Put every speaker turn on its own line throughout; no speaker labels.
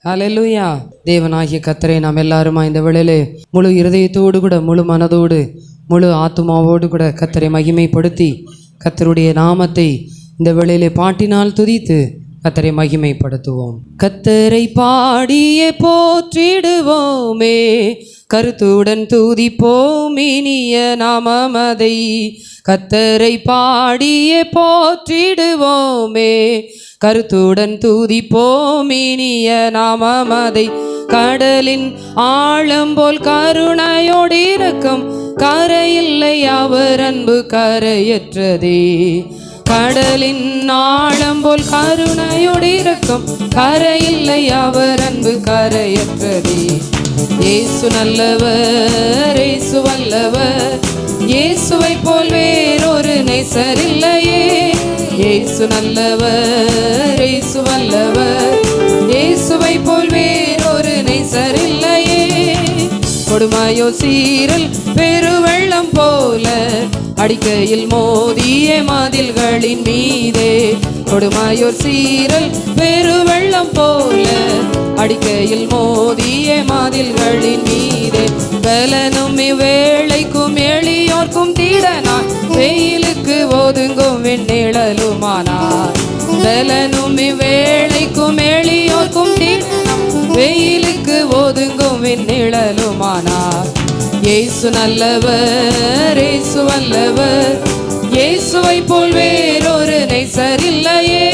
ஹல்லேலூயா. தேவனாகிய கர்த்தரை நாம் எல்லாருமா இந்த வேளையிலே முழு இருதயத்தோடு கூட, முழு மனதோடு, முழு ஆத்துமாவோடு கூட கர்த்தரை மகிமைப்படுத்தி கர்த்தருடைய நாமத்தை இந்த வேளையிலே பாட்டினால் துதித்து கர்த்தரை மகிமைப்படுத்துவோம். கர்த்தரை பாடியே போற்றிடுவோமே, கருத்துடன் துதிப்போம் இனிய நாமமதை. கர்த்தரை பாடியே போற்றிடுவோமே, கருத்துடன் துதிப்போம் இனிய நாமமதை. கடலின் ஆழம் போல் கருணையோடு இரக்கம், கரையில்லை அவர் அன்பு கரையற்றதே. கடலின் ஆழம் போல் கருணையோடு இரக்கம், கரையில்லை அவர் அன்பு கரையற்றதே. இயேசு நல்லவர், இயேசு வல்லவர், இயேசுவை போல் வேறொரு நேசர் இல்லையே. இயேசு நல்லவர், இயேசு வல்லவர், இயேசுவை போல் வேறொரு நேசர் இல்லையே. கொடுமையோ சீரல் பெருவெள்ளம் போல அடிக்கையில் மோதிய மதில்களின் மீதே. கொடுமையோ சீரல் பெருவெள்ளம் போல அடிக்கையில் மோதிய மதில்களின் மீதே. பலனும் இவ்வேளைக்கும் எளியோர்க்கும் தீடனாய், வெயிலுக்கு ஒதுங்கும் வெண்ணிழலுமானார். பலனும் இவ்வேளைக்கும் எளியோர்க்கும் தீடனாய், வெயிலுக்கு ஒதுங்கும் வெண்ணிழலுமானார். இயேசு நல்லவர், இயேசு வல்லவர், இயேசுவை போல் வேறொரு நேசர் இல்லையே.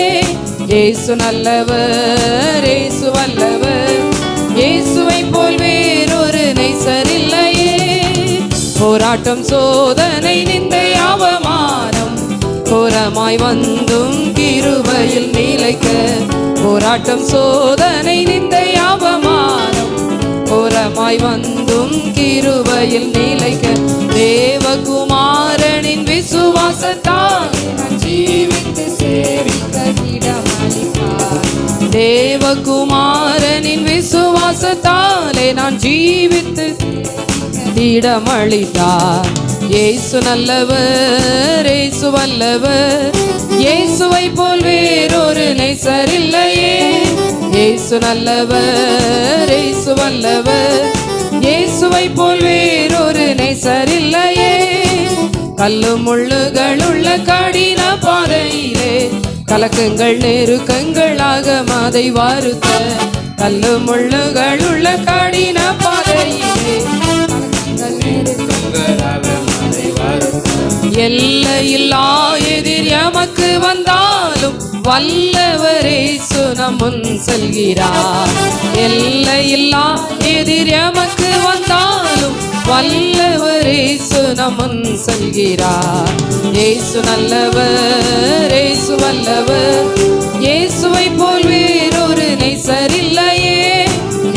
இயேசு நல்லவர், இயேசு வல்லவர், இயேசுவை போல் வேறொரு நேசர் இல்லையே. போராட்டம் சோதனை நிந்தை அவமானம் கோரமாய் வந்தும் கிருபையில் நிலைக்க. போராட்டம் சோதனை நிந்தை அவமானம் கோரமாய் வந்தும் கிருபையில் நிலைக்க. தேவகுமாரனின் விசுவாசத்தால் ஜீவித்து சேவிக்க இடமளித்தார். தேவகுமாரனின் விசுவாசத்தாலே நான் ஜீவித்து இடமளித்தார். இயேசு நல்லவர், இயேசு வல்லவர், இயேசுவை போல் வேறொரு நேசர் இல்லையே. இயேசு நல்லவர், இயேசு வல்லவர், இயேசுவை போல் வேறொரு நேசர் இல்லையே. கல்லு முள்ளுகள் உள்ள கடின பாதையிலே கலக்கங்கள் நெருக்கங்களாக மதை வாருத்த. கல்லு முள்ளுகள் உள்ள கடின பாதையிலே எல்லையில்லா எதிர் எமக்கு வந்தாலும் வல்லவரே நம் முன் செல்கிறார். எல்லையில்லா எதிர் எமக்கு வந்தாலும் வல்லவரே நம் முன் செல்கிறார். இயேசு நல்லவர், இயேசு வல்லவர், இயேசுவை போல் வேறொரு நேசர் இல்லையே.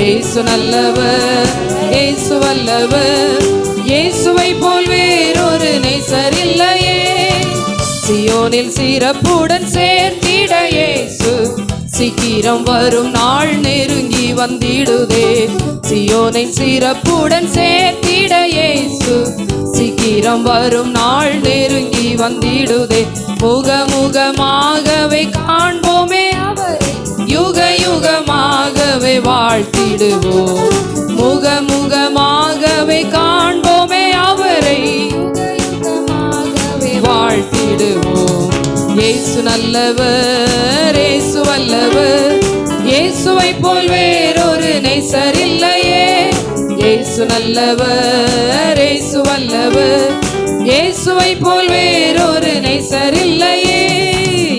இயேசு நல்லவர், இயேசு வல்லவர், இயேசுவை போல் வேறொரு நேசர் இல்லையே. சியோனில் சிறப்புடன் சேர்த்திட இயேசு சீக்கிரம் வரும் நாள் நெருங்கி வந்திடுதே. சியோனை சிறப்புடன் சேர்த்திட இயேசு சீக்கிரம் வரும் நாள் நெருங்கி வந்திடுதே. முகமுகமாகவே காண்போமே அவரை, யுக யுகமாகவே வாழ்த்திடுவோம். முகமுகமாகவே காண்போமே அவரை, வாழ்த்திடுவோம். இயேசு நல்லவர், இயேசு வல்லவர், இயேசுவை போல் வேறொரு நேசர் இல்லையே. இயேசு நல்லவர், இயேசு வல்லவர், இயேசுவை போல் வேறொரு நேசர் இல்லையே.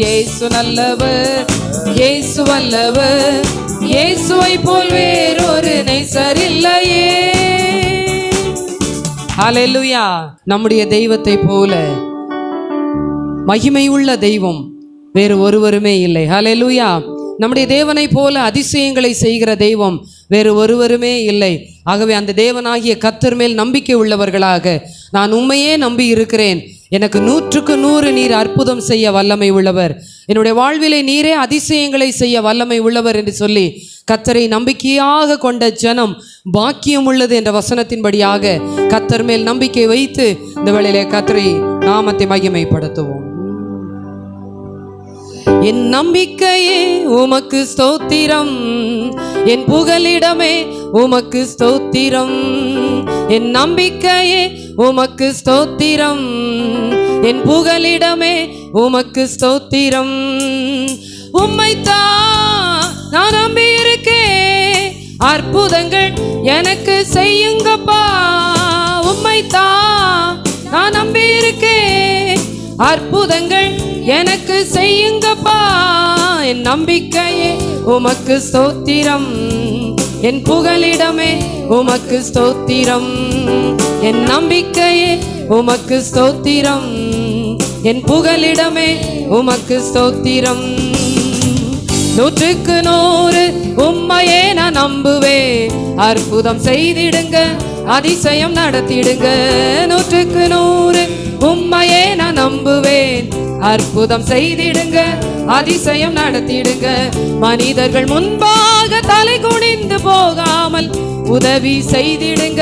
இயேசு நல்லவர், இயேசு வல்லவர், இயேசுவை போல் வேறொரு நேசர் இல்லையே. ஹல்லேலூயா. நம்முடைய தெய்வத்தை போல மகிமையுள்ள தெய்வம் வேறு ஒருவருமே இல்லை. ஹல்லேலூயா. நம்முடைய தேவனை போல அதிசயங்களை செய்கிற தெய்வம் வேறு ஒருவருமே இல்லை. ஆகவே அந்த தேவனாகிய கர்த்தர் மேல் நம்பிக்கை உள்ளவர்களாக, நான் உம்மையே நம்பி இருக்கிறேன், எனக்கு 100க்கு 100 நீர் அற்புதம் செய்ய வல்லமை உள்ளவர், என்னுடைய வாழ்விலே நீரே அதிசயங்களை செய்ய வல்லமை உள்ளவர் என்று சொல்லி கர்த்தரை நம்பிக்கையாக கொண்ட ஜனம் பாக்கியம் உள்ளது என்ற வசனத்தின்படியாக கர்த்தர் மேல் நம்பிக்கை வைத்து இந்த வேளையிலே கர்த்தரை நாமத்தை மகிமைப்படுத்துவோம். என் நம்பிக்கையே உமக்கு ஸ்தோத்திரம், என் புகலிடமே உமக்கு ஸ்தோத்திரம். என் நம்பிக்கையே உமக்கு ஸ்தோத்திரம், என் புகலிடமே உமக்கு ஸ்தோத்திரம். உம்மைத்தான் நான் நம்பி இருக்கேன், அற்புதங்கள் எனக்கு செய்யுங்கப்பா. உம்மைத்தான் நான் நம்பி இருக்கேன், அற்புதங்கள் எனக்கு செய்யுங்கப்பா. என் நம்பிக்கையே உமக்கு ஸ்தோத்திரம், என் புகலிடமே உமக்கு ஸ்தோத்திரம். என் நம்பிக்கையே உமக்கு ஸ்தோத்திரம், என் புகலிடமே உமக்கு ஸ்தோத்திரம். 100க்கு 100 உம்மையே நான் நம்புவேன், அற்புதம் செய்திடுங்க, அதிசயம் நடத்திடுங்க. 100க்கு 100 உம்மையே நான் நம்புவேன், அற்புதம் செய்திடுங்க, அதிசயம் நடத்திடுங்க. மனிதர்கள் முன்பாக தலை குனிந்து போகாமல் உதவி செய்திடுங்க,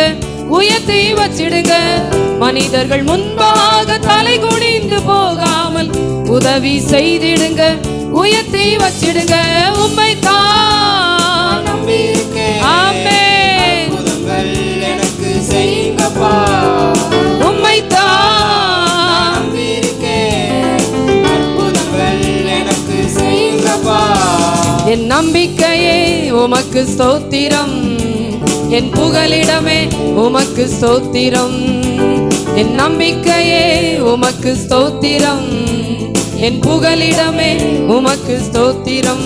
உயர்த்தி வச்சிடுங்க. மனிதர்கள் முன்பாக தலை குனிந்து போகாமல் உதவி செய்திடுங்க, உயர்த்தி வச்சிடுங்க. உம்மைத்தான் நம்பி இருக்கேன், ஆமென், அற்புதங்கள் எனக்கு செய்யுங்கப்பா. உம்மைத்தான் நம்பி இருக்கேன், அற்புதங்கள் எனக்கு செய்யுங்கப்பா. என் நம்பிக்கையே உமக்கு ஸ்தோத்திரம், என் புகலிடமே உமக்கு ஸ்தோத்திரம். என் நம்பிக்கையே உமக்கு ஸ்தோத்திரம், என் புகலிடமே உமக்கு ஸ்தோத்திரம்.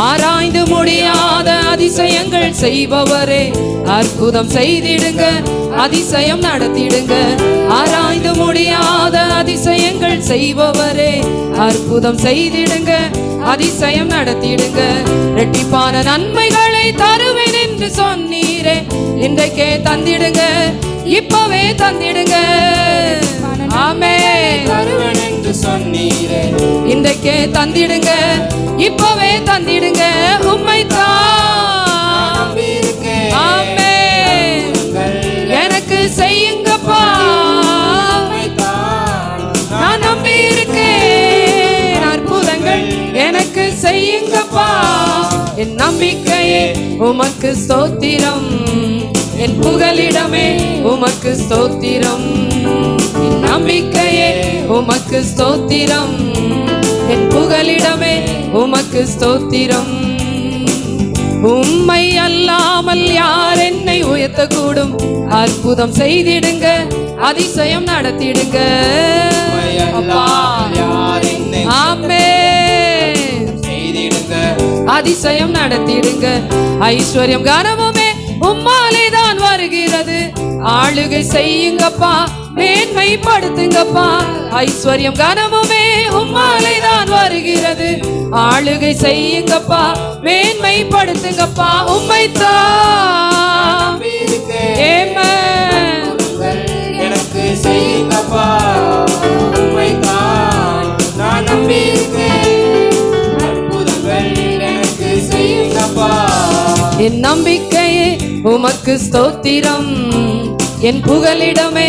ஆராய்ந்து முடியாத அதிசயங்கள் செய்பவரே, அற்புதம் செய்திடுங்க, அதிசயம் நடத்திடுங்க. ஆராய்ந்து முடியாத அதிசயங்கள் செய்பவரே, அற்புதம் செய்திடுங்க, அதிசயம் நடத்திடுங்க. இரட்டிப்பான நன்மைகளை தருவேன் என்று சொன்னீரே, இன்றைக்கே தந்திடுங்க, இப்பவே தந்திடுங்க. ஆமென், தருவேன் என்று சொன்னீரே, இன்றைக்கே தந்திடுங்க, இப்பவே தந்திடுங்க. உம்மைத்தான் நம்பி இருக்கேன், ஆமென், எனக்கு செய்யுங்கப்பா. நான் நம்பி இருக்கேன், அற்புதங்கள் எனக்கு செய்யுங்கப்பா. என் நம்பிக்கையே உமக்கு ஸ்தோத்திரம், என் புகலிடமே உமக்கு ஸ்தோத்திரம். என் நம்பிக்கையே உமக்கு ஸ்தோத்திரம், என் புகலிடமே உமக்கு ஸ்தோத்திரம். உம்மை அல்லாமல் யார் என்னை உயர்த்தக்கூடும், அற்புதம் செய்திடுங்க, அதிசயம் நடத்திடுங்க. ஆமென், அதிசயம் நடத்திடுங்க. ஐஸ்வர்யம் கனமுமே உம்மாலே தான் வருகிறது, ஆளுகை செய்யுங்கப்பா, மேன்மைப்படுத்துங்கப்பா. ஐஸ்வர்யம் கனமுமே உம்மாலே தான் வருகிறது, ஆளுகை செய்யுங்கப்பா, மேன்மைப்படுத்துங்கப்பா. உம்மைத்தான் எனக்கு செய்யுங்கப்பா. உம்மைத்தான் நான் நம்பி இருக்கேன், அற்புதங்கள் எனக்கு செய்யுங்கப்பா. என் நம்பிக்கையே உமக்கு ஸ்தோத்திரம், என் புகலிடமே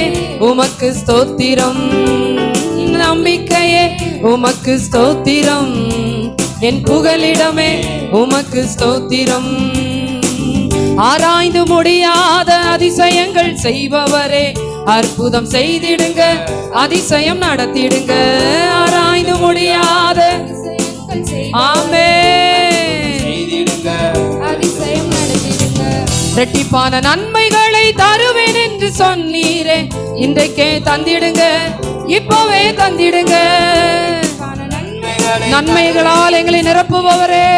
உமக்கு ஸ்தோத்திரம். நம்பிக்கையே உமக்கு ஸ்தோத்திரம், என் புகலிடமே உமக்கு ஸ்தோத்திரம். ஆராய்ந்து முடியாத அதிசயங்கள் செய்பவரே, அற்புதம் செய்திடுங்க, அதிசயம் நடத்திடுங்க. ஆராய்ந்து முடியாத, ஆமென், அதிசயம் நடத்திடுங்க. இரட்டிப்பான நன்மைகளை தருவேன் என்று சொன்னீரே, இன்றைக்கே தந்திடுங்க, இப்பவே தந்திடுங்க. நன்மைகளால் எங்களை நிரப்புபவரே,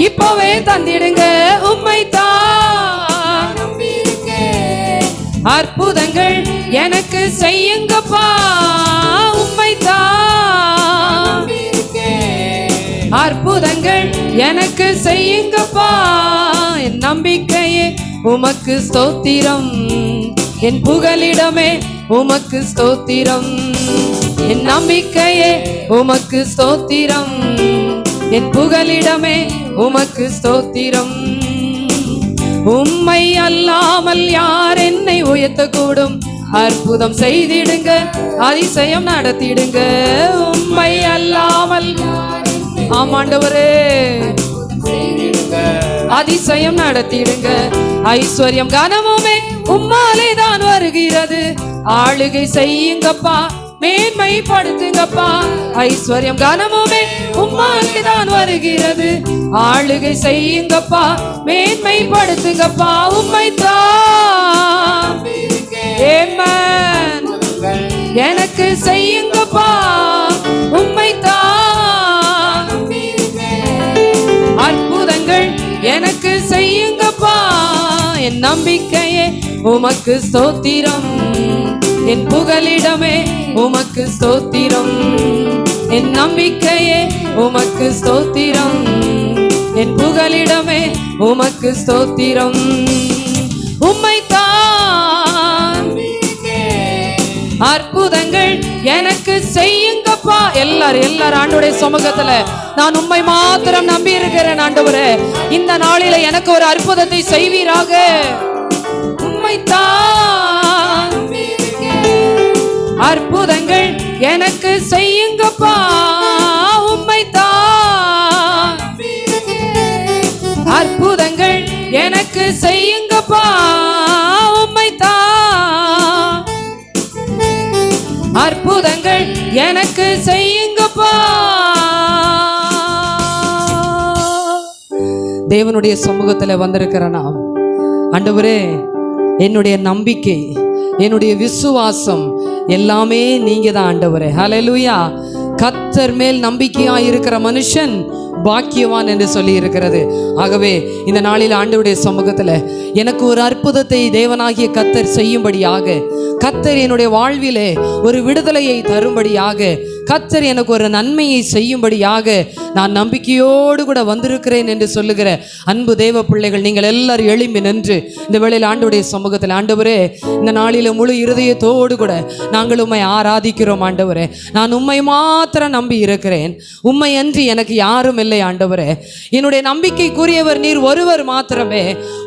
இப்பவே தந்திடுங்க. உம்மைத்தான் நம்பி இருக்கேன், அற்புதங்கள் எனக்கு செய்யுங்கப்பா. உம்மைத்தான் நம்பி இருக்கேன், அற்புதங்கள் எனக்கு செய்யுங்கப்பா. என் நம்பிக்கையே உமக்கு ஸ்தோத்திரம், என் புகலிடமே உமக்கு ஸ்தோத்திரம். என் நம்பிக்கையே உமக்கு ஸ்தோத்திரம், என் புகலிடமே உமக்கு ஸ்தோத்திரம். உம்மை அல்லாமல் யார் என்னை உயர்த்தக்கூடும்? அற்புதம் செய்திடுங்க, அதிசயம் நடத்திடுங்க. உம்மை அல்லாமல் ஆமாண்டவரே அதிசயம் நடத்திடுங்க. ஐஸ்வர்யம் கனமுமே உம்மாலே தான் வருகிறது. ஆளுகை செய்யுங்கப்பா, மேன்மைப்படுத்துங்கப்பா. ஐஸ்வர்யம் கனமுமே உம்மாலே தான் வருகிறது. ஆளுகை செய்யுங்கப்பா, மேன்மைப்படுத்துங்கப்பா. உம்மைத்தான் எனக்கு செய்யுங்கப்பா, உம்மைத்தான் அற்புதங்கள் எனக்கு செய்யுங்கப்பா. என் நம்பிக்கையே உமக்கு ஸ்தோத்திரம், என் புகலிடமே உமக்கு ஸ்தோத்திரம். என் நம்பிக்கையே உமக்கு ஸ்தோத்திரம், என் புகலிடமே உமக்கு ஸ்தோத்திரம். உம்மைத்தான் அற்புதங்கள் எனக்கு செய்யுங்கப்பா. எல்லாரும் ஆண்டவருடைய சமூகத்துல நான் உம்மை மாத்திரம் நம்பி இருக்கிறேன். ஆண்டவரே, இந்த நாளில எனக்கு ஒரு அற்புதத்தை செய்வீராக. உம்மைத்தான் அற்புதங்கள் எனக்கு செய்யுங்கப்பா. உம்மைத்தான் அற்புதங்கள் எனக்கு செய்யுங்கப்பா. உம்மைத்தான் அற்புதங்கள் எனக்கு செய்யுங்கப்பா. தேவனுடைய சமூகத்துல வந்திருக்கிற நாம், ஆண்டவரே, என்னுடைய நம்பிக்கை, என்னுடைய விசுவாசம் எல்லாமே நீங்க தான் ஆண்டவரே. ஹல்லேலூயா. கர்த்தர் மேல் நம்பிக்கையா இருக்கிற மனுஷன் பாக்கியவான் என்று சொல்லி இருக்கிறது. ஆகவே இந்த நாளில் ஆண்டவருடைய சமூகத்துல எனக்கு ஒரு அற்புதத்தை தேவனாகிய கர்த்தர் செய்யும்படியாக, கர்த்தர் என்னுடைய வாழ்விலே ஒரு விடுதலையை தரும்படியாக, கர்த்தர் எனக்கு ஒரு நன்மையை செய்யும்படியாக நான் நம்பிக்கையோடு கூட வந்திருக்கிறேன் என்று சொல்லுகிற அன்பு தேவ பிள்ளைகள், நீங்கள் எல்லாரும் எழும்பி நின்று இந்த வேளையில் ஆண்டவருடைய சமூகத்தில், ஆண்டவரே, இந்த நாளில் முழு இருதயத்தோடு கூட நாங்கள் உம்மை ஆராதிக்கிறோம். ஆண்டவரே, நான் உம்மை மாத்திரம் நம்பி இருக்கிறேன், உம்மை அன்றி எனக்கு யாரும் இல்லை. ஆண்டவரே, என்னுடைய நம்பிக்கைக்குரியவர் நீர் ஒருவர் மாத்திரமே,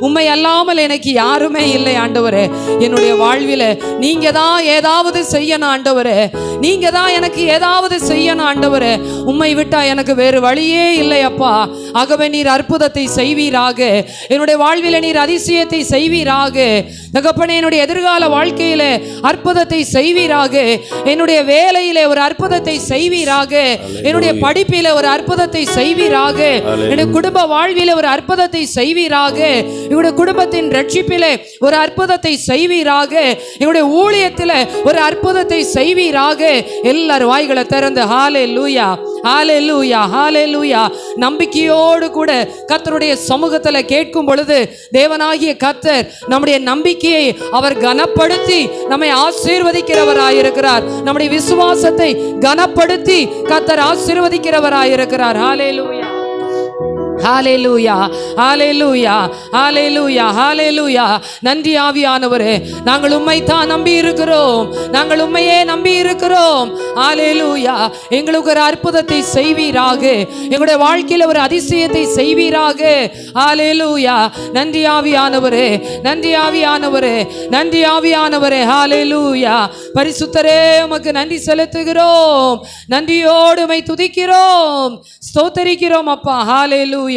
உம்மை அல்லாமல் எனக்கு யாருமே இல்லை. ஆண்டவரே, என்னுடைய வாழ்வில் நீங்க தான் ஏதாவது செய்யணும். ஆண்டவரே, நீங்க தான் எனக்கு ஏதாவது செய்யணும். ஆண்டவரே, உம்மை விட்டா எனக்கு வேறு வழியே இல்லை அப்பா. ஆகவே நீர் அற்புதத்தை செய்வீராக, என்னுடைய வாழ்வில் நீர் அதிசயத்தை செய்வீராக. தகப்பனே, என்னுடைய எதிர்கால வாழ்க்கையில அற்புதத்தை செய்வீராக, என்னுடைய வேலையிலே ஒரு அற்புதத்தை செய்வீராக, என்னுடைய படிப்பில ஒரு அற்புதத்தை செய்வீராக, என்னுடைய குடும்ப வாழ்வில ஒரு அற்புதத்தை செய்வீராக, என்னுடைய குடும்பத்தின் ரட்சிப்பிலே ஒரு அற்புதத்தை செய்வீராக, என்னுடைய ஊழியத்தில் ஒரு அற்புதத்தை செய்வீராக. எல்லாரும் வாய்களை திறந்து ஹல்லேலூயா, ஹல்லேலூயா, ஹல்லேலூயா நம்பிக்கையோடு கூட கர்த்தருடைய சமூகத்தில் கேட்கும் பொழுது தேவனாகிய கர்த்தர் நம்முடைய நம்பிக்கையை அவர் கனப்படுத்தி நம்மை ஆசீர்வதிக்கிறவராயிருக்கிறார். நம்முடைய விசுவாசத்தை கனப்படுத்தி கர்த்தர் ஆசீர்வதிக்கிறவராயிருக்கிறார். ஹல்லேலூயா, ஹல்லேலூயா, ஹல்லேலூயா, ஹல்லேலூயா, ஹல்லேலூயா. நன்றி ஆவியானவரே, நாங்கள் உம்மை தான் நம்பி இருக்கிறோம், நாங்கள் உம்மையே நம்பி இருக்கிறோம். ஹல்லேலூயா. எங்களுக்கு ஒரு அற்புதத்தை செய்வீராக, எங்களுடைய வாழ்க்கையில் ஒரு அதிசயத்தை செய்வீராக. ஹல்லேலூயா. நன்றி ஆவியானவரே, நன்றி ஆவியானவரே, நன்றி ஆவியானவரே. ஹல்லேலூயா. பரிசுத்தரே, உமக்கு நன்றி செலுத்துகிறோம், நன்றியோடு உம்மை துதிக்கிறோம், ஸ்தோத்தரிக்கிறோம் அப்பா. ஹல்லேலூயா,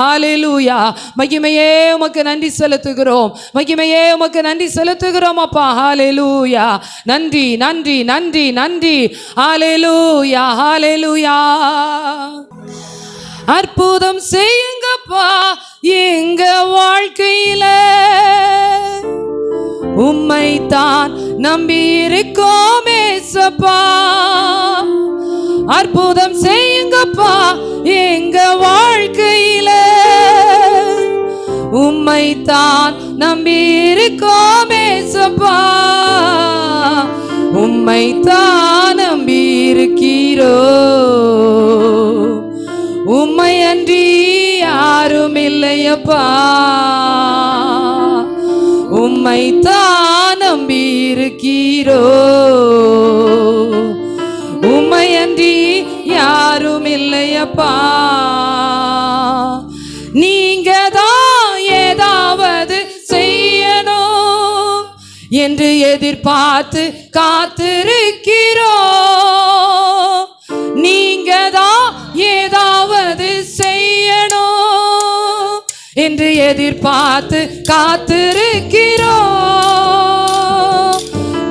ஹல்லேலூயா. மகிமையே உமக்கு நன்றி செலுத்துகிறோம், மகிமையே உமக்கு நன்றி செலுத்துகிறோம் அப்பா. ஹல்லேலூயா. நன்றி, நன்றி, நன்றி, நன்றி. ஹல்லேலூயா, ஹல்லேலூயா. அற்புதம் செய்யுங்கப்பா எங்க வாழ்க்கையில, உம்மை தான் நம்பி இருக்கோம் ஏசப்பா. அற்புதம் செய்யுங்கப்பா எங்க வாழ்க்கையில, உம்மை தான் நம்பி இருக்கோம் ஏசப்பா. உம்மை தான் நம்பி இருக்கிறோ, உம்மை அன்றி யாரும் இல்லையப்பா. உம்மை தான் நம்பி இருக்கிறோ, உம்மை அன்றி யாரும் இல்லையப்பா. நீங்க தான் ஏதாவது என்று எதிர்பார்த்து காத்திருக்கிறோ. நீங்க தான் ஏதாவது செய்யணும் என்று எதிர்பார்த்து காத்திருக்கிறோ.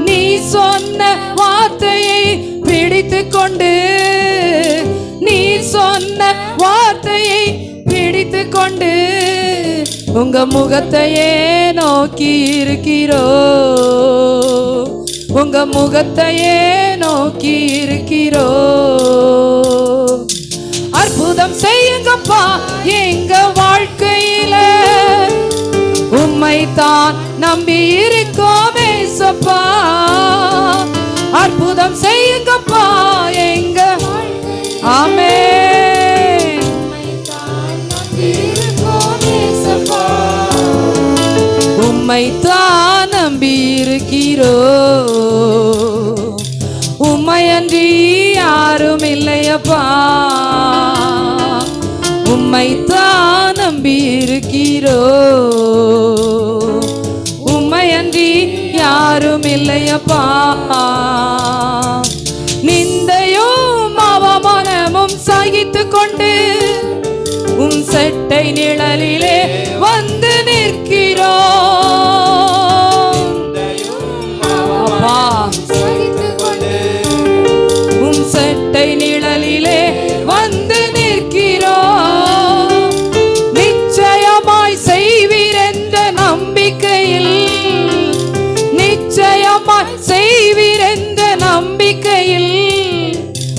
நீ சொன்ன வார்த்தையை பிடித்து கொண்டு, நீ சொன்ன வார்த்தையை பிடித்து கொண்டு உங்க முகத்தையே நோக்கி இருக்கிறோ. உங்க முகத்தையே நோக்கி இருக்கிறோ. அற்புதம் செய்யுங்கப்பா எங்க வாழ்க்கையில, உம்மை தான் நம்பி இருக்கோம் ஏசப்பா. அற்புதம் செய்யுங்கப்பா எங்க, ஆமென். உம்மை தான் நம்பி இருக்கிறோ. உம்மையன்றி யாரும் இல்லையப்பா. உம்மை தான் நம்பி இருக்கிறோ. உம்மையன்றி யாரும் இல்லையப்பா. நிந்தையும் அவமானமும் சகித்து கொண்டு உம் செட்டை நிழலிலே வந்து நிற்கிறோம். அப்பா, உம் செட்டை நிழலிலே வந்து நிற்கிறோம். நிச்சயமாய் செய்வீர் என்ற நம்பிக்கையில், நிச்சயமாய் செய்வீர் என்ற நம்பிக்கையில்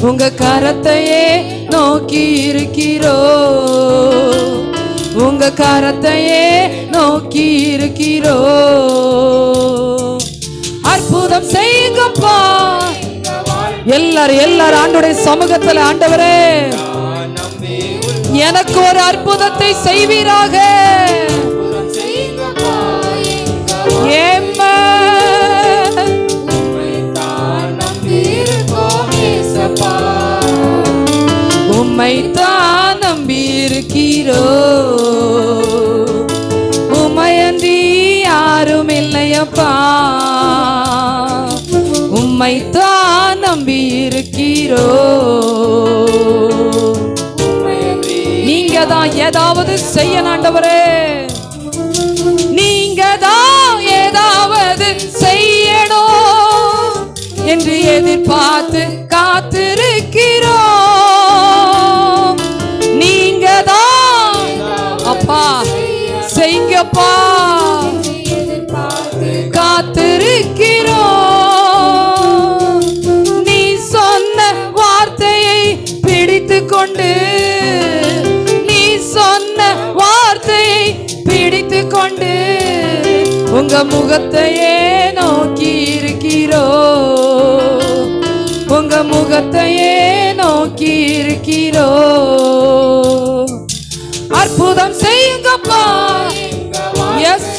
உங்க கரத்தையே நோக்கி இருக்கிறோ. உங்க கரத்தையே நோக்கி இருக்கிறோ. அற்புதம் செய்யுங்கப்பா. எல்லாரும் ஆண்டவருடைய சமூகத்தில், ஆண்டவரே எனக்கு ஒரு அற்புதத்தை செய்வீராக. உம்மை தான் நம்பி இருக்கிறோ. உம்மையன்றி யாரும் இல்லையப்பா. உம்மை தான் நம்பி இருக்கிறோ. நீங்க தான் ஏதாவது செய்ய ஆண்டவரே. நீங்க தான் ஏதாவது செய்யணும் என்று எதிர்பார்த்து காத்திருக்கிறோ. நீங்க தான் அப்பா செய்யுங்கப்பா. காத்திருக்கிறோ. நீ சொன்ன வார்த்தையை பிடித்து கொண்டு, நீ சொன்ன வார்த்தையை பிடித்து கொண்டு உங்க முகத்தையே நோக்கி இருக்கிறோ. உங்க முகத்தையே நோக்கி இருக்கிறோ. அற்புதம் செய்யுங்கப்பா. எஸ்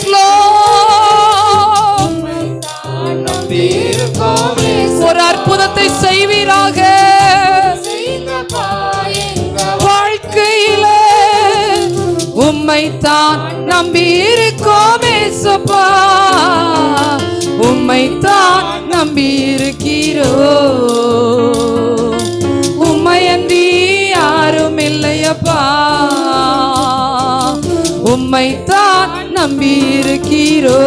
ஒரு அற்புதத்தை செய்வீராக. வாழ்க்கையில உம்மை தான் நம்பி இருக்கோம் ஏசப்பா. உம்மை தான் நம்பி இருக்கிறோ. உம்மையன்றி யாரும் இல்லையப்பா. உம்மை தான் நம்பி இருக்கிறோ.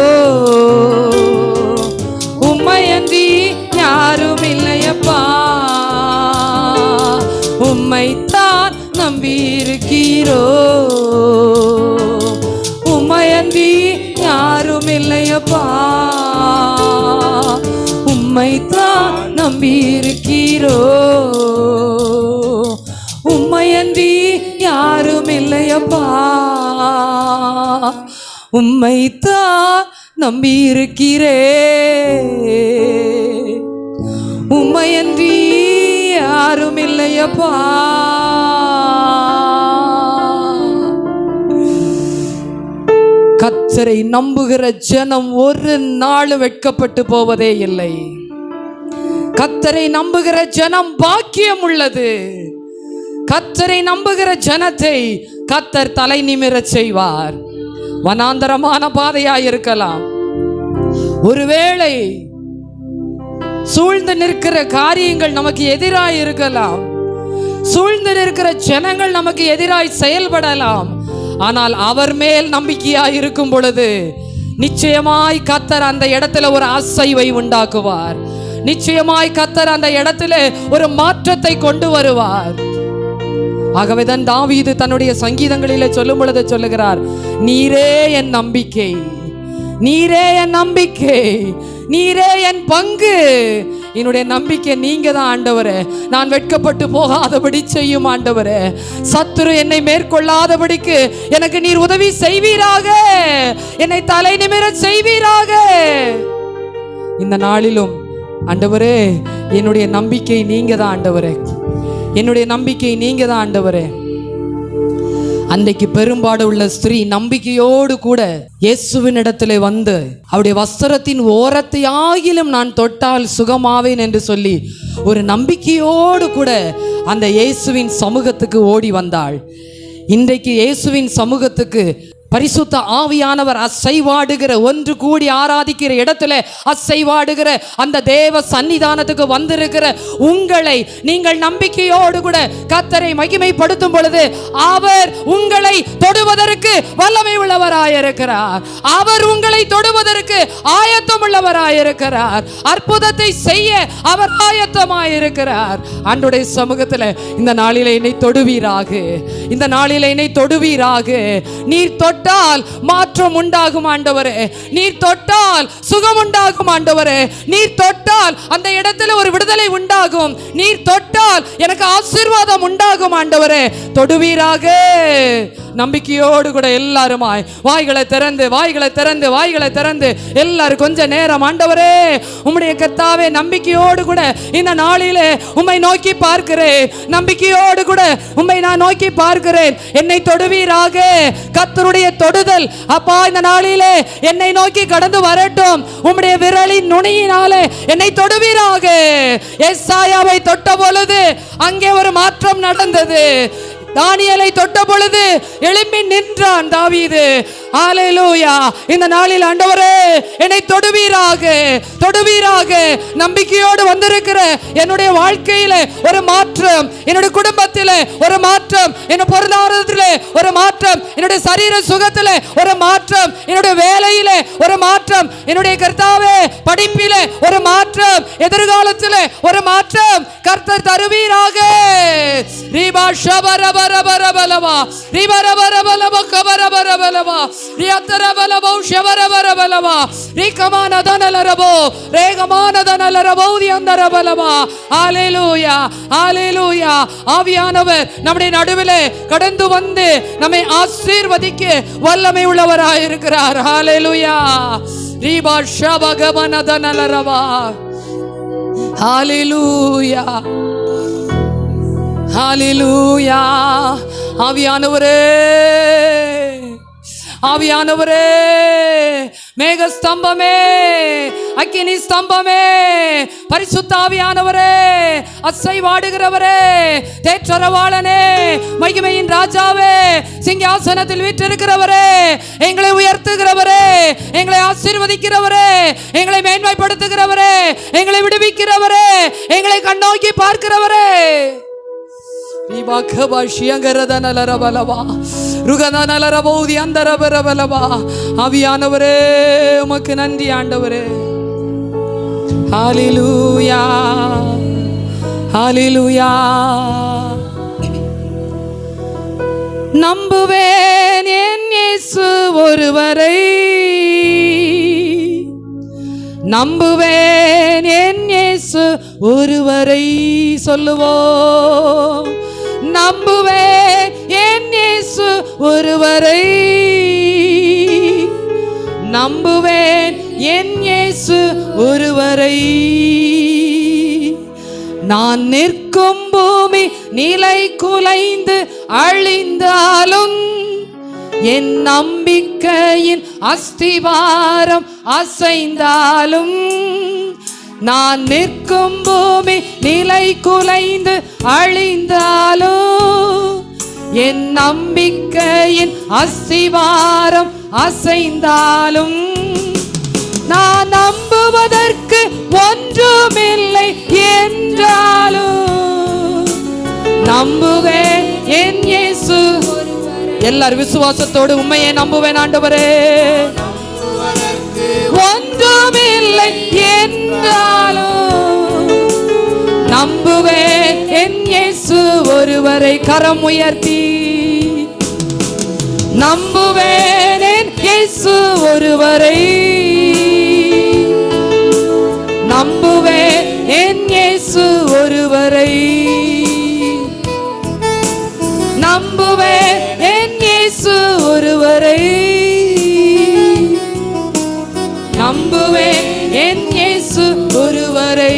உம்மையன்றி யாரும் இல்லையப்பா. உம்மை தான் நம்பி இருக்கிறோ. உம்மையன்றி யாரும் இல்லையப்பா. உம்மை தான் நம்பி இருக்கிறோ. உம்மையன்றி யாரும் இல்லையப்பா. உம்மை தான் நம்பி இருக்கிறே. உம்மையன்றி யாரும் இல்லையப்பா. கர்த்தரை நம்புகிற ஜனம் ஒரு நாள் வெட்கப்பட்டு போவதே இல்லை. கர்த்தரை நம்புகிற ஜனம் பாக்கியம் உள்ளது. கர்த்தரை நம்புகிற ஜனத்தை கர்த்தர் தலை நிமிரச் செய்வார். வனாந்தரமான பாதையாயிருக்கலாம், ஒருவேளை சூழ்ந்து நிற்கிற காரியங்கள் நமக்கு எதிராய் இருக்கலாம், சூழ்ந்து நிற்கிற ஜனங்கள் நமக்கு எதிராய் செயல்படலாம். ஆனால் அவர் மேல் நம்பிக்கையாய் இருக்கும் பொழுது நிச்சயமாய் கர்த்தர் அந்த இடத்துல ஒரு அசைவை உண்டாக்குவார். நிச்சயமாய் கர்த்தர் அந்த இடத்துல ஒரு மாற்றத்தை கொண்டு வருவார். ஆகவேதான் தாவீது தன்னுடைய சங்கீதங்களிலே சொல்லும் பொழுது சொல்லுகிறார், நீரே என் நம்பிக்கை, நீரே என் நம்பிக்கை, நீரே என் பங்கு. என்னுடைய நம்பிக்கை நீங்க தான் ஆண்டவரே. நான் வெட்கப்பட்டு போகாதபடி செய்யும் ஆண்டவரே. சத்துரு என்னை மேற்கொள்ளாதபடிக்கு எனக்கு நீர் உதவி செய்வீராக, என்னை தலை நிமிர செய்வீராக. இந்த நாளிலும் ஆண்டவரே, என்னுடைய நம்பிக்கை நீங்க தான் ஆண்டவரே, என்னுடைய நம்பிக்கை நீங்க தான் ஆண்டவரே. அன்றைக்கு பெரும்பாடு உள்ள ஸ்திரீ நம்பிக்கையோடு கூட இயேசுவின் இடத்துல வந்து அவருடைய வஸ்திரத்தின் ஓரத்தை ஆகிலும் நான் தொட்டால் சுகமாவேன் என்று சொல்லி ஒரு நம்பிக்கையோடு கூட அந்த இயேசுவின் சமூகத்துக்கு ஓடி வந்தாள். இன்றைக்கு இயேசுவின் சமூகத்துக்கு பரிசுத்த ஆவியானவர் அசைவாடுகிற, ஒன்று கூடி ஆராதிக்கிற இடத்துல அசைவாடுகிற அந்த தேவ சன்னிதானத்துக்கு வந்திருக்கிற உங்களை நீங்கள் நம்பிக்கையோடு கூட கர்த்தரை மகிமைப்படுத்தும் பொழுது அவர் உங்களை தொடுவதற்கு வல்லமை உள்ளவராயிருக்கிறார். அவர் உங்களை தொடுவதற்கு ஆயத்தம் உள்ளவராயிருக்கிறார். அற்புதத்தை செய்ய அவர் ஆயத்தமாயிருக்கிறார். ஆண்டவருடைய சமூகத்தில் இந்த நாளிலே என்னை தொடுவீராக, இந்த நாளிலே என்னை தொடுவீராக. நீர் தொட்டால் மாற்றம் உண்டாகும் ஆண்டவரே, நீர் தொட்டால் சுகம் உண்டாகும் ஆண்டவரே, நீர் தொட்டால் அந்த இடத்துல ஒரு விடுதலை உண்டாகும், நீர் தொட்டால் எனக்கு ஆசீர்வாதம் உண்டாகும் ஆண்டவரே. தொடுவீராக. நம்பிக்கையோடு கூட எல்லாருமாய் வாய்களை திறந்து வாய்களை திறந்து வாய்களை திறந்து எல்லாரும் கொஞ்ச நேரம் ஆண்டவரே உம்முடைய கர்த்தாவே நம்பிக்கையோடு கூட இந்த நாளிலே உம்மை நோக்கி பார்க்கிறேன், நம்பிக்கையோடு கூட உம்மை நான் நோக்கி பார்க்கிறேன். என்னை தொடுவீராக. கர்த்தருடைய தொடுதல் அப்பா இந்த நாளிலே என்னை நோக்கி கடந்து வரட்டும். உம்முடைய விரலின் நுனியினாலே என்னை தொடுவீராக. எசாயாவை தொட்ட பொழுது அங்கே ஒரு மாற்றம் நடந்தது. தானியேலை தொட்ட பொழுது எழும்பி நின்றான் தாவீது. ஹல்லேலூயா. இந்த நாளில் ஆண்டவரே என்னை தொடுவீராக, தொடுவீராக. நம்பிக்கையோடு வந்திருக்கிற என்னுடைய வாழ்க்கையில ஒரு மாற்றம், என்னுடைய குடும்பத்திலே ஒரு மாற்றம், என்னுடைய பொருளாதாரத்திலே ஒரு மாற்றம், என்னுடைய சரீர சுகத்திலே ஒரு மாற்றம், என்னுடைய வேலையிலே ஒரு மாற்றம், என்னுடைய கர்த்தாவே படிப்பிலே ஒரு மாற்றம், எதிர்காலத்திலே ஒரு மாற்றம் கர்த்தர் தருவீராக. ரீபா ஷபரபரபரபலவா ரீபரபரபலவா கபரபரபலவா ரியாத்தரபலவா ஷபரபரபலவா ரீகமானதனலரபோ ரேகமானதனலரபோ தியந்தரபலவா. ஹல்லேலூயா, ஹல்லேலூயா. ஆவியானவர் நம்முடைய நடுவிலே கடந்து வந்து நம்மை ஆசீர்வதிக்க வல்லமை உள்ளவராயிருக்கிறார். ஹல்லேலூயா. ரீபா ஷபகமனதனலரவா. ஹல்லேலூயா, ஹல்லேலூயா. ஆவியானவரே, ஆவியானவரே, மேக ஸ்தம்பமே, அக்கினி ஸ்தம்பமே, பரிசுத்த ஆவியானவரே, அசைவாடுகிறவரே, தேற்றரவாளனே, மகிமையின் ராஜாவே, சிங்காசனத்தில் வீற்றிருக்கிறவரே, எங்களை உயர்த்துகிறவரே, எங்களை ஆசீர்வதிக்கிறவரே, எங்களை மேன்மைப்படுத்துகிறவரே, எங்களை விடுவிக்கிறவரே, எங்களை கண்ணோக்கி பார்க்கிறவரே. ஆவியானவரே உமக்கு நன்றி ஆண்டவரே. ஹல்லேலூயா, ஹல்லேலூயா. நம்புவேன் என் இயேசு ஒருவரை, நம்புவேன் என் இயேசு ஒருவரை. சொல்லுவோம், நம்புவேன் என் இயேசு ஒருவரை, நம்புவேன் என் இயேசு ஒருவரை. நான் நிற்கும் பூமி நிலை குலைந்து அழிந்தாலும் என் நம்பிக்கையின் அஸ்திவாரம் அசைந்தாலும், நான் நிற்கும் பூமி நிலை குலைந்து அழிந்தாலும் என் நம்பிக்கையின் அஸ்திவாரம் அசைந்தாலும் நான் நம்புவதற்கு ஒன்றுமில்லை என்றாலும் நம்புவேன் என் இயேசு. எல்லாரும் விசுவாசத்தோடு உண்மையை நம்புவேன் ஆண்டவரே. ஒன்றுமில்லை என்றாலும் நம்புவேன் என் இயேசு ஒருவரை. கரம் உயர்த்தி நம்புவேன் என் இயேசு ஒருவரை. நம்புவேன் என் இயேசு ஒருவரை. நம்புவேன் என் இயேசு ஒருவரை. நம்புவேன் என் இயேசு ஒருவரை.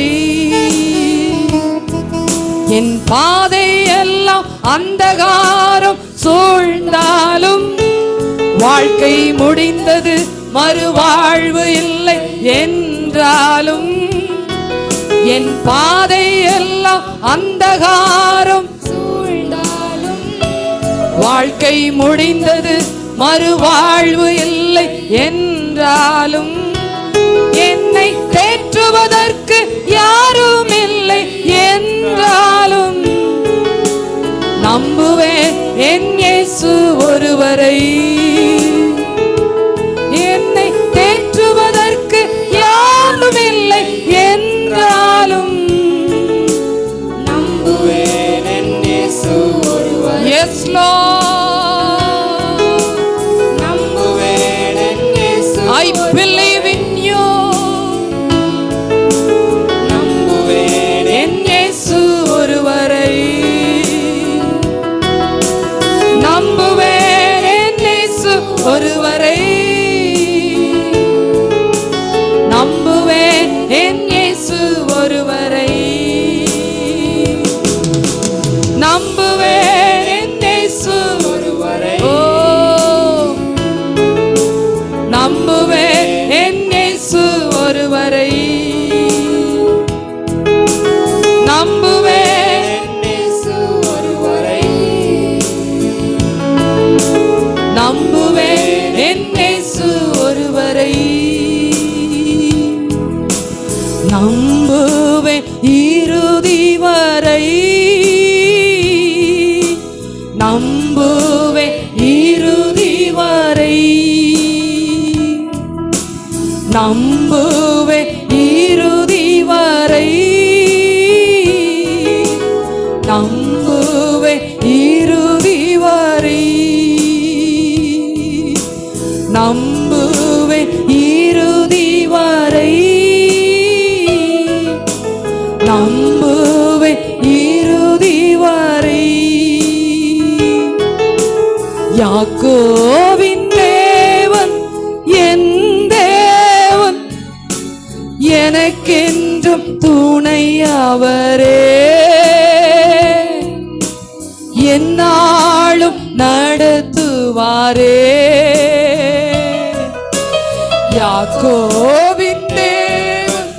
என் பாதை எல்லாம் அந்தகாரம் சூழ்ந்தாலும் வாழ்க்கை முடிந்தது மறுவாழ்வு இல்லை என்றாலும் என் பாதை எல்லாம் அந்தகாரம் சூழ்ந்தாலும் வாழ்க்கை முடிந்தது மறுவாழ்வு இல்லை என்றாலும் என்னை தேற்றுவதற்கு யாரும் இல்லை என்றாலும் நம்புவேன் என் இயேசு ஒருவரை. என்னை தேற்றுவதற்கு யாரும் இல்லை என்றாலும் நம்புவேன் என் இயேசு ஒருவரை. Yes Lord, நம்புவேன் என் இயேசு. I believe in you. நம்புவேன் என் இயேசு ஒருவரை. நம்புவேன் என் இயேசு ஒருவரை. நம்புவேன் என் இயேசு ஒருவரை. நம்புவேன் என் இயேசு ஒருவரை. ஓ நம்புவேன் என் இயேசு ஒருவரை. நம்புவேன் என் இயேசு ஒருவரை. நம்புவேன் என் இயேசு ஒருவரை. நம்புவேன் இறுதி வரை. நம்புவேன் இறுதி வரை. நம்புவேன் இறுதி வரை. நம்புவேன் இறுதி வரை. நம்புவேன் இறுதி வரை. நம்புவேன் இறுதி வரை. யாக்கோபின் தேவன் என் தேவன் எனக்கென்றும் துணை அவரே. என்னாலும் நடத்துவாரே. யாக்கோபின் தேவன்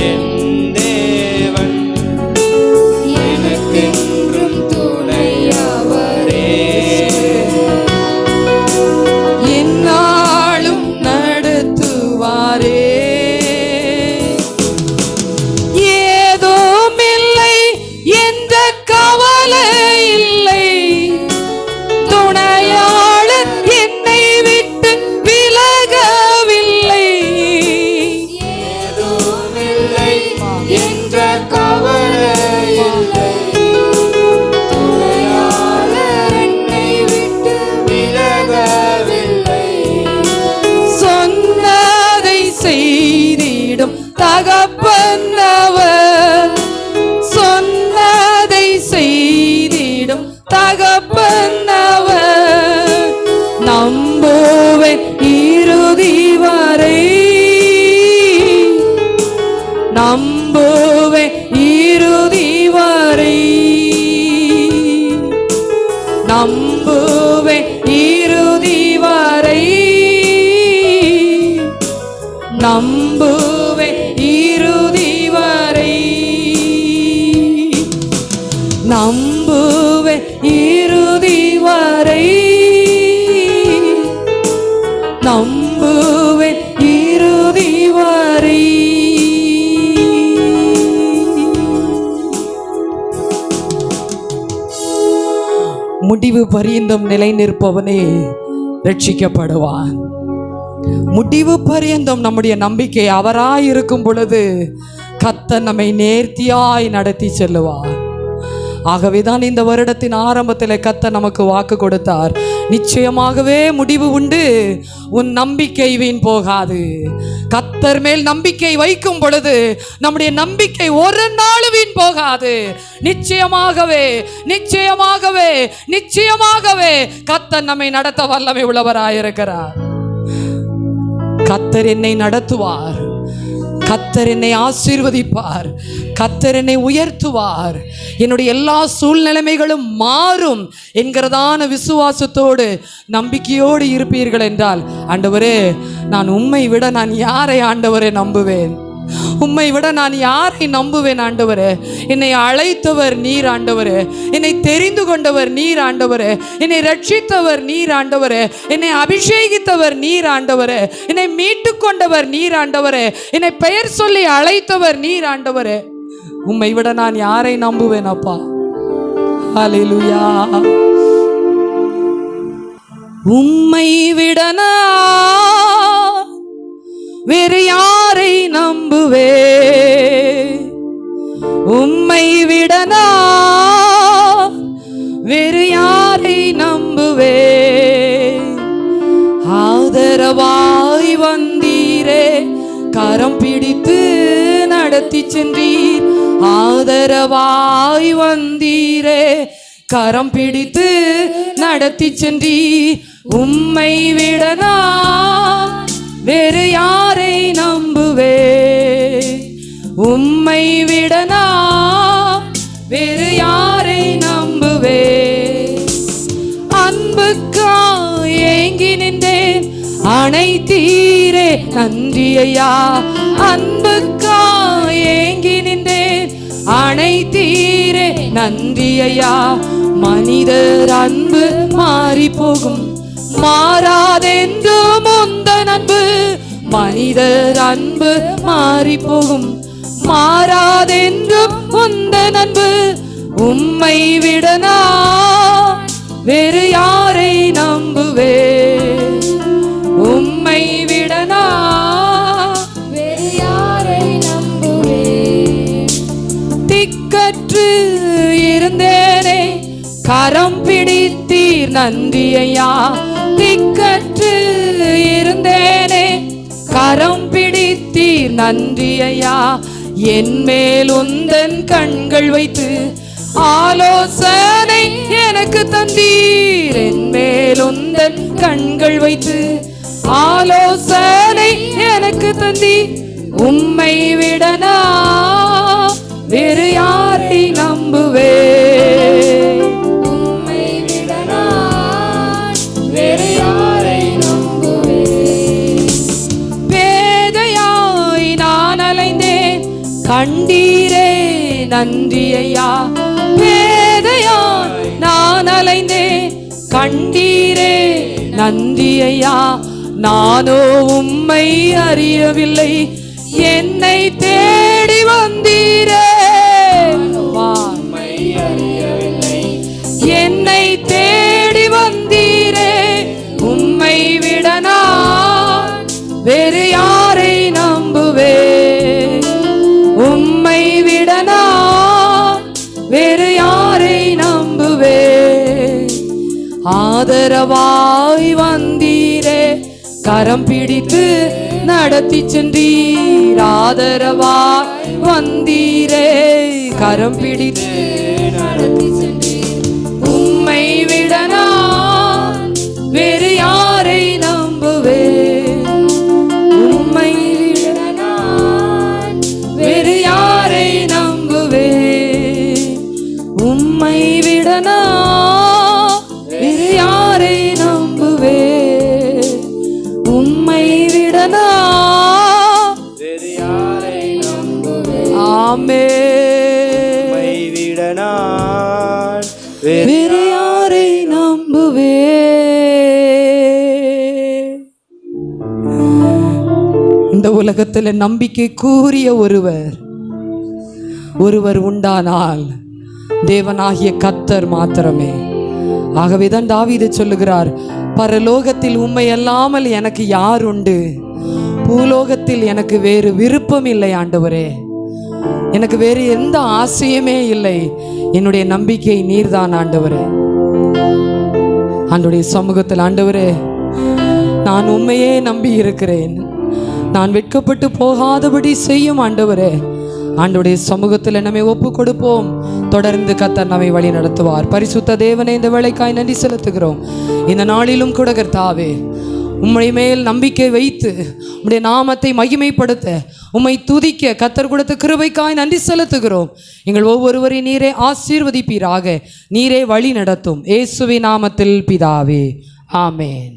என் தேவன் எனக்கென்றும் துணை அவரே. என்னாலும் நடத்துவாரே. ஏதுமில்லை என்ற கவலை இல்லை. துணையாளர் என்னை விட்டு விலகவில்லை. ஏதுமில்லை என்ற கவலை இல்லை. துணையாளர் என்னை விட்டு விலகவில்லை. சொன்னதை செய்திடும் தகப்பன் அவர். சொன்னதை செய்திடும் தகப்பன் அவர். நம்புவேன் இறுதி வரை. நம்புவேன் இறுதி வரை. நம்புவேன் இறுதி வரை. நம்புவேன் இறுதி வரை. நம்புவேன் இறுதி வரை. நம்புவேன் இறுதி வரை. முடிவு பரியந்தம் நிலை நிற்பவனே ரட்சிக்கப்படுவான். முடிவு பரியந்தம் நம்முடைய நம்பிக்கை அவராய் இருக்கும் பொழுது கர்த்தர் நம்மை நேர்த்தியாய் நடத்தி செல்லுவார். ஆகவேதான் இந்த வருடத்தின் ஆரம்பத்தில் கர்த்தர் நமக்கு வாக்கு கொடுத்தார், நிச்சயமாகவே முடிவு உண்டு, உன் நம்பிக்கை வீண் போகாது. கர்த்தர் மேல் நம்பிக்கை வைக்கும் பொழுது நம்முடைய நம்பிக்கை ஒரு நாள் வீண் போகாது. நிச்சயமாகவே நிச்சயமாகவே நிச்சயமாகவே கர்த்தர் நம்மை நடத்த வல்லமை உள்ளவராயிருக்கிறார். கர்த்தர் என்னை நடத்துவார், கர்த்தர் என்னை ஆசீர்வதிப்பார், கர்த்தர் என்னை உயர்த்துவார், என்னுடைய எல்லா சூழ்நிலைமைகளும் மாறும் என்கிறதான விசுவாசத்தோடு நம்பிக்கையோடு இருப்பீர்கள் என்றால், ஆண்டவரே நான் உம்மை விட நான் யாரை ஆண்டவரே நம்புவேன்? உம்மை விட நான் யாரை நம்புவேன் ஆண்டவரே? என்னை அழைத்தவர் நீர் ஆண்டவரே, என்னை தெரிந்து கொண்டவர் நீர் ஆண்டவரே, என்னை ரட்சித்தவர் நீர் ஆண்டவரே, என்னை அபிஷேகித்தவர் நீர் ஆண்டவரே, என்னை மீட்டு கொண்டவர் நீர் ஆண்டவரே, என்னை பெயர் சொல்லி அழைத்தவர் நீர் ஆண்டவரே. உம்மை விட நான் யாரை நம்புவேன் அப்பா? ஹல்லேலூயா. உம்மை விட நான் வேறு யாரை நம்புவே? உம்மை விட நான் வேறு யாரை நம்புவே? ஆதரவாய் வந்தீரே, கரம் பிடித்து நடத்தி சென்றீர். ஆதரவாய் வந்தீரே, கரம் பிடித்து நடத்தி சென்றீர். உம்மை விட நான் வேறு யாரை நம்புவே? உம்மை விட நான் வேறு யாரை நம்புவே? அன்புக்காய் ஏங்கி நின்றேன், அணைத்தீரே நன்றி ஐயா. அன்புக்காய் ஏங்கி நின்றேன், அணைத்தீரே நன்றி ஐயா. மனிதர் அன்பு மாறி போகும், மாறாதென்று முந்தன் அன்பு. மனிதர் அன்பு மாறி போகும், மாறாதென்று முந்தன் அன்பு. உம்மை விட நான் வேறு யாரை நம்புவே? உம்மை விட நான் வேறு யாரை நம்புவே? திக்கற்று இருந்தேனே, கரம் பிடித்தீர் நன்றி ஐயா. திக்கற்று இருந்தேனே, கரம் பிடித்தீர் நன்றி ஐயா. என் மேல் உந்தன் கண்கள் வைத்து ஆலோசனை எனக்கு தந்தீர். என் மேல் உந்தன் கண்கள் வைத்து ஆலோசனை எனக்கு தந்தீர். உம்மை விட நான் வேறு யாரை நம்புவே? உம்மை விட நான் வேறு யாரை நம்புவே? பேதையாய் நான் அலைந்தேன், கண்டீரே நன்றி ஐயா. பேதையாய் நான் அலைந்தேன், கண்டீரே நன்றி ஐயா. நானோ உம்மை அறியவில்லை, என்னை தேடி வந்தீரே. உம்மை அறியவில்லை, என்னை தேடி வந்தீரே. உம்மை விட நான் வேறு யாரை நம்புவே? உம்மை விட நான் வேறு யாரை நம்புவே? ஆதரவாய் வந்தீரே, கரம் பிடித்து நடத்தி சென்றீர். ஆதரவாய் வந்தீரே, கரம் பிடித்து நடத்தி சென்றீர். உம்மை விட நான் வேறு யாரை நம்புவே? உம்மை விட நான் வேறு யாரை நம்புவே? உம்மை விட நான் வேறு யாரை நம்புவே? உம்மை விட நான் வேறு யாரை நம்புவே? ஆமென். உம்மை விட நான் வேறு யாரை நம்புவே? இந்த உலகத்தில் நம்பிக்கை கூறிய ஒருவர் உண்டானால் தேவனாகிய கர்த்தர் மாத்திரமே. ஆகவேதான் தாவீது சொல்லுகிறார், பரலோகத்தில் உம்மை அல்லாமல் எனக்கு யார் உண்டு? பூலோகத்தில் எனக்கு வேறு விருப்பம் இல்லை ஆண்டவரே, எனக்கு வேறு எந்த ஆசையுமே இல்லை. என்னுடைய நம்பிக்கை நீர்தான் ஆண்டவரே. ஆண்டவருடைய சமூகத்தில், ஆண்டவரே நான் உண்மையே நம்பி இருக்கிறேன், நான் வெட்கப்பட்டு போகாதபடி செய்யும் ஆண்டவரே. ஆண்டவருடைய சமூகத்தில் நம்மை ஒப்பு கொடுப்போம். தொடர்ந்து கர்த்தர் நம்மை வழி நடத்துவார். பரிசுத்த தேவனே, இந்த வேளைக்காய் நன்றி செலுத்துகிறோம். இந்த நாளிலும் கூட கர்த்தாவே, உம்முடைய மேல் நம்பிக்கை வைத்து உம்முடைய நாமத்தை மகிமைப்படுத்த, உம்மை துதிக்க கர்த்தர் கொடுத்த கிருபைக்காய் நன்றி செலுத்துகிறோம். எங்கள் ஒவ்வொருவரையும் நீரே ஆசீர்வதிப்பீராக, நீரே வழி நடத்தும். இயேசுவின் நாமத்தில் பிதாவே, ஆமென்.